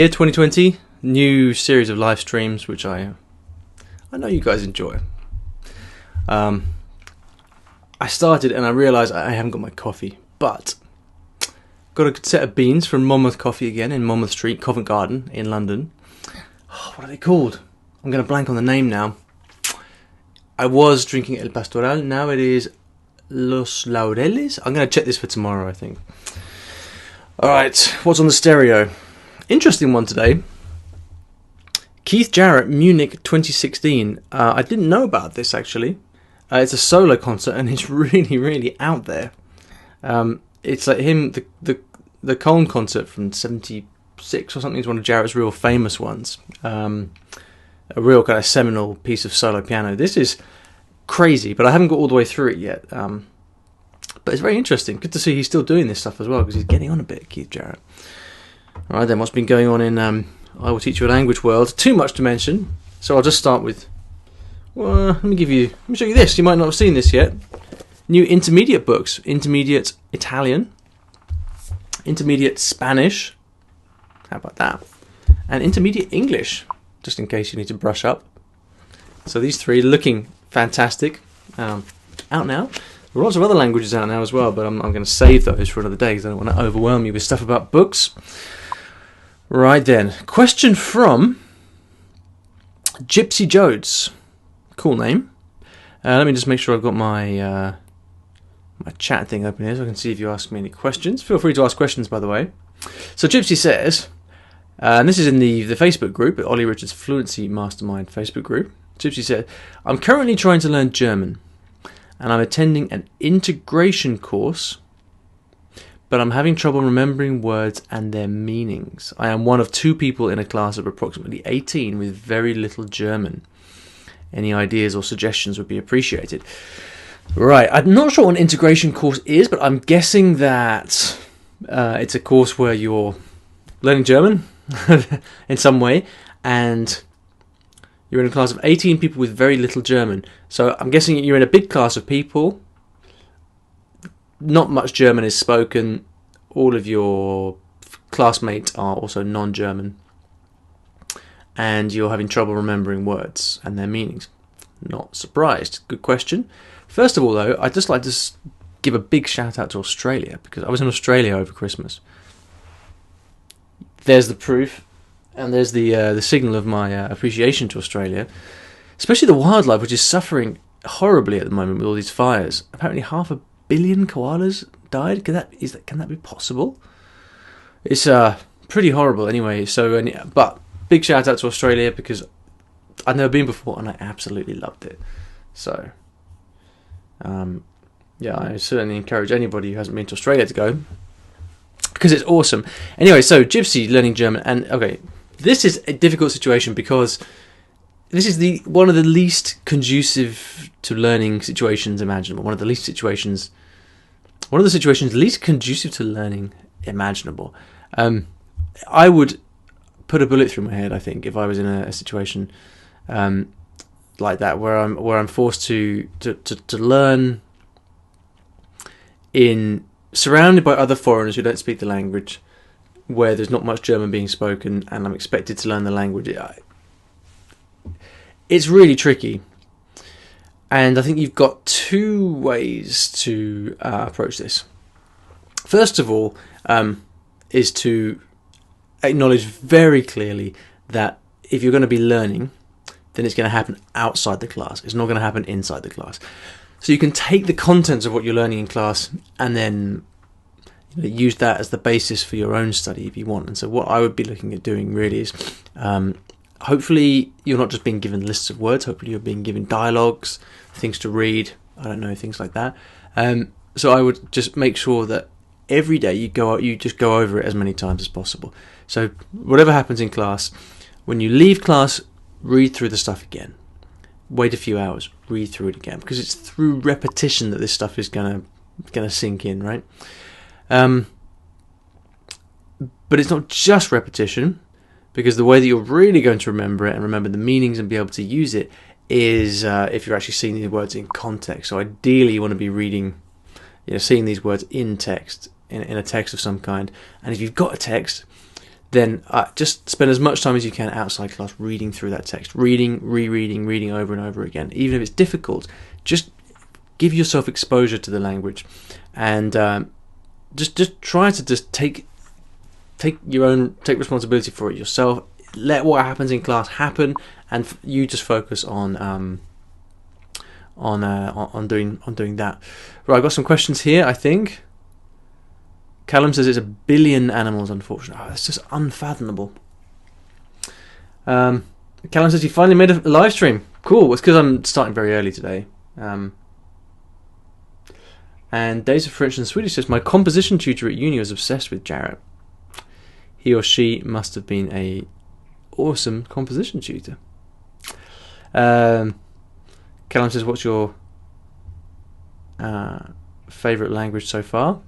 Year 2020, new series of live streams, which I know you guys enjoy. I started and I realised I haven't got my coffee, but got a set of beans from Monmouth Coffee again in Monmouth Street, Covent Garden in London. Oh, what are they called? I'm going to blank on the name now. I was drinking El Pastoral, now it is Los Laureles. I'm going to check this for tomorrow, I think. Alright, what's on the stereo? Interesting one today. Keith Jarrett, Munich 2016. I didn't know about this actually. It's a solo concert and it's really, really out there. It's like him, the Cologne concert from '76 or something is one of Jarrett's real famous ones. A real kind of seminal piece of solo piano. This is crazy, but I haven't got all the way through it yet. But it's very interesting. Good to see he's still doing this stuff as well, because he's getting on a bit, Keith Jarrett. Alright then, what's been going on in I Will Teach You a Language world? Too much to mention, so I'll just start with, let me show you this. You might not have seen this yet. New intermediate books. Intermediate Italian, intermediate Spanish, how about that? And intermediate English, just in case you need to brush up. So these three looking fantastic. Out now. There are lots of other languages out now as well, but I'm going to save those for another day because I don't want to overwhelm you with stuff about books. Right then, question from Gypsy Jodes. Cool name. Let me just make sure I've got my my chat thing open here so I can see if you ask me any questions. Feel free to ask questions, by the way. So Gypsy says, and this is in the Facebook group, at Ollie Richards Fluency Mastermind Facebook group. Gypsy said, I'm currently trying to learn German, and I'm attending an integration course, but I'm having trouble remembering words and their meanings. I am one of two people in a class of approximately 18 with very little German. Any ideas or suggestions would be appreciated. Right, I'm not sure what an integration course is, but I'm guessing that it's a course where you're learning German in some way, and you're in a class of 18 people with very little German. So I'm guessing you're in a big class of people. Not much German is spoken. All of your classmates are also non-German. And you're having trouble remembering words and their meanings. Not surprised. Good question. First of all, though, I'd just like to give a big shout out to Australia, because I was in Australia over Christmas. There's the proof, and there's the signal of my appreciation to Australia. Especially the wildlife, which is suffering horribly at the moment with all these fires. Apparently 500 million koalas died. Can that be possible? It's pretty horrible anyway. So, but big shout out to Australia, because I've never been before and I absolutely loved it. So, yeah, I certainly encourage anybody who hasn't been to Australia to go, because it's awesome. Anyway, so Gypsy learning German, and okay, this is a difficult situation because this is one of the least conducive to learning situations imaginable. One of the situations least conducive to learning imaginable. I would put a bullet through my head, I think, if I was in a situation like that, where I'm forced to learn surrounded by other foreigners who don't speak the language, where there's not much German being spoken, and I'm expected to learn the language. It's really tricky, and I think you've got two ways to approach this. First of all, is to acknowledge very clearly that if you're going to be learning, then it's going to happen outside the class. It's not going to happen inside the class. So you can take the contents of what you're learning in class and then use that as the basis for your own study if you want. And so what I would be looking at doing really is, hopefully you're not just being given lists of words. Hopefully you're being given dialogues, things to read, I don't know, things like that. So I would just make sure that every day you just go over it as many times as possible. So whatever happens in class, when you leave class, read through the stuff again. Wait a few hours, read through it again, because it's through repetition that this stuff is gonna sink in, right? But it's not just repetition, because the way that you're really going to remember it and remember the meanings and be able to use it is if you're actually seeing these words in context. So ideally you want to be reading, seeing these words in text, in a text of some kind. And if you've got a text, then just spend as much time as you can outside class reading through that text, reading, rereading, reading over and over again. Even if it's difficult, just give yourself exposure to the language, and just try to just take responsibility for it yourself. Let what happens in class happen, and you just focus on doing that. Right, I've got some questions here. I think Callum says it's 1 billion animals. Unfortunately, that's just unfathomable. Callum says he finally made a live stream. Cool. It's because I'm starting very early today. And Days of French and Swedish says my composition tutor at uni was obsessed with Jarrett. He or she must have been a awesome composition tutor. Callum says, what's your favourite language so far?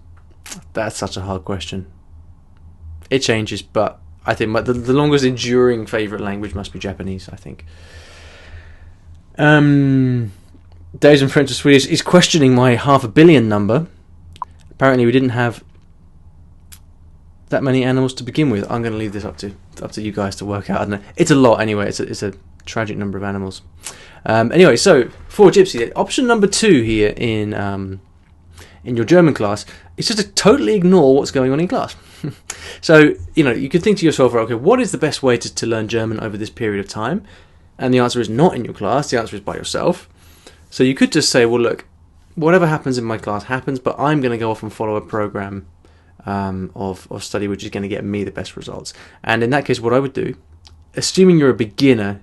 That's such a hard question. It changes, but I think the longest enduring favourite language must be Japanese, I think. Days in French and Swedish is questioning my 500 million number. Apparently we didn't have that many animals to begin with. I'm going to leave this up to you guys to work out. I don't know. It's a lot anyway. It's a tragic number of animals. Anyway, so for Gypsy, option number 2 here in your German class is just to totally ignore what's going on in class. So, you could think to yourself, okay, what is the best way to learn German over this period of time? And the answer is not in your class. The answer is by yourself. So you could just say, well, look, whatever happens in my class happens, but I'm going to go off and follow a program of study which is going to get me the best results. And in that case, what I would do, assuming you're a beginner,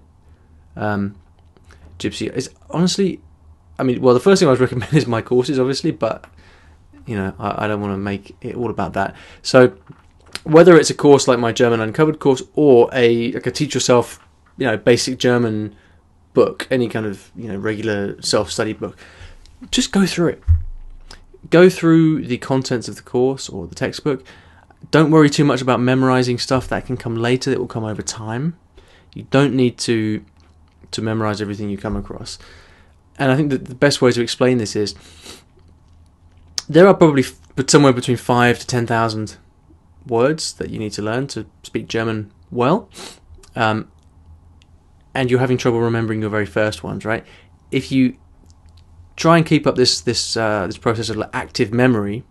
Gypsy, is honestly, the first thing I would recommend is my courses, obviously, but I don't want to make it all about that. So whether it's a course like my German Uncovered course or a teach yourself, basic German book, any kind of regular self-study book, just go through it. Go through the contents of the course or the textbook. Don't worry too much about memorizing stuff. That can come later. It will come over time. You don't need to memorize everything you come across. And I think that the best way to explain this is there are probably somewhere between 5,000 to 10,000 words that you need to learn to speak German well. And you're having trouble remembering your very first ones, right? If you try and keep up this process of active memorizing,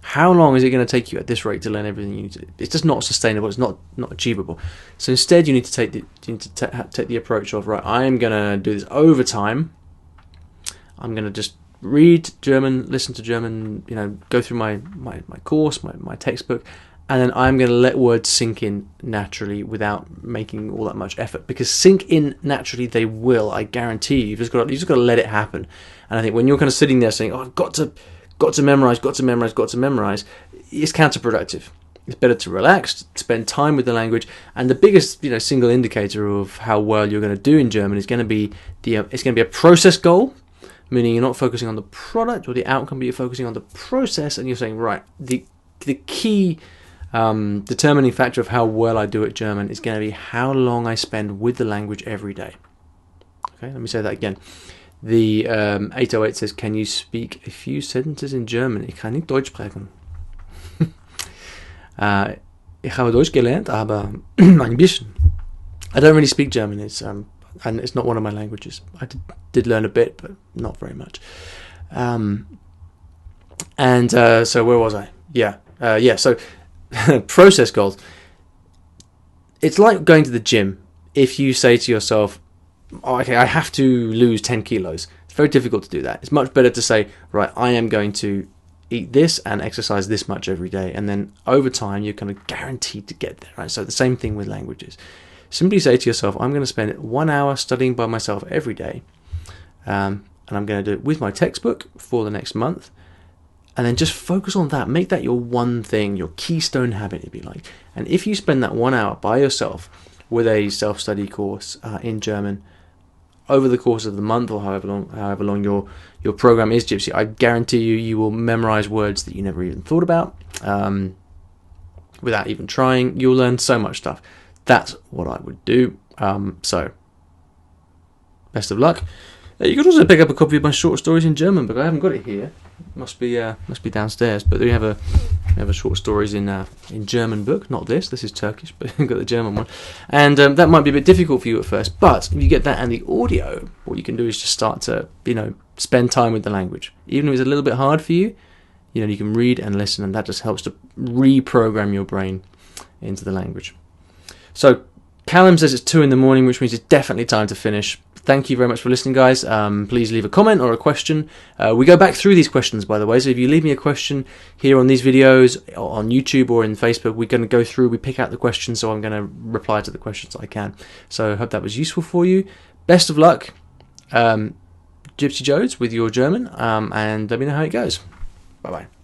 how long is it going to take you at this rate to learn everything you need to do? It's just not sustainable. It's not achievable. So instead, you need to take the approach of, right, I'm going to do this over time. I'm going to just read German, listen to German, go through my course, my textbook, and then I'm going to let words sink in naturally without making all that much effort. Because sink in naturally they will, I guarantee you. You've just got to let it happen. And I think when you're kind of sitting there saying, "Oh, I've got to memorize, it's counterproductive. It's better to relax, spend time with the language, and the biggest, single indicator of how well you're going to do in German is going to be a process goal, meaning you're not focusing on the product or the outcome, but you're focusing on the process, and you're saying, right, the key determining factor of how well I do at German is going to be how long I spend with the language every day. Okay, let me say that again. The 808 says, can you speak a few sentences in German? Ich kann nicht Deutsch sprechen. Ich habe Deutsch gelernt, aber ein bisschen. I don't really speak German. And it's not one of my languages. I did learn a bit, but not very much. So where was I? So process goals. It's like going to the gym. If you say to yourself, okay, I have to lose 10 kilos. It's very difficult to do that. It's much better to say, right, I am going to eat this and exercise this much every day. And then over time, you're kind of guaranteed to get there, right? So the same thing with languages. Simply say to yourself, I'm going to spend 1 hour studying by myself every day. And I'm going to do it with my textbook for the next month. And then just focus on that. Make that your one thing, your keystone habit, if you like. And if you spend that 1 hour by yourself with a self-study course in German over the course of the month or however long your program is, Gypsy, I guarantee you will memorize words that you never even thought about without even trying. You'll learn so much stuff. That's what I would do. So, best of luck. You could also pick up a copy of my short stories in German, but I haven't got it here. Must be downstairs. But we have a We have a short stories in German book, not this. This is Turkish, but we've got the German one, and that might be a bit difficult for you at first. But if you get that and the audio, what you can do is just start to spend time with the language, even if it's a little bit hard for you. You can read and listen, and that just helps to reprogram your brain into the language. So Callum says it's 2 in the morning, which means it's definitely time to finish. Thank you very much for listening, guys. Please leave a comment or a question. We go back through these questions, by the way, so if you leave me a question here on these videos, or on YouTube or in Facebook, we're going to go through, we pick out the questions, so I'm going to reply to the questions I can. So I hope that was useful for you. Best of luck, Gypsy Jodes, with your German, and let me know how it goes. Bye-bye.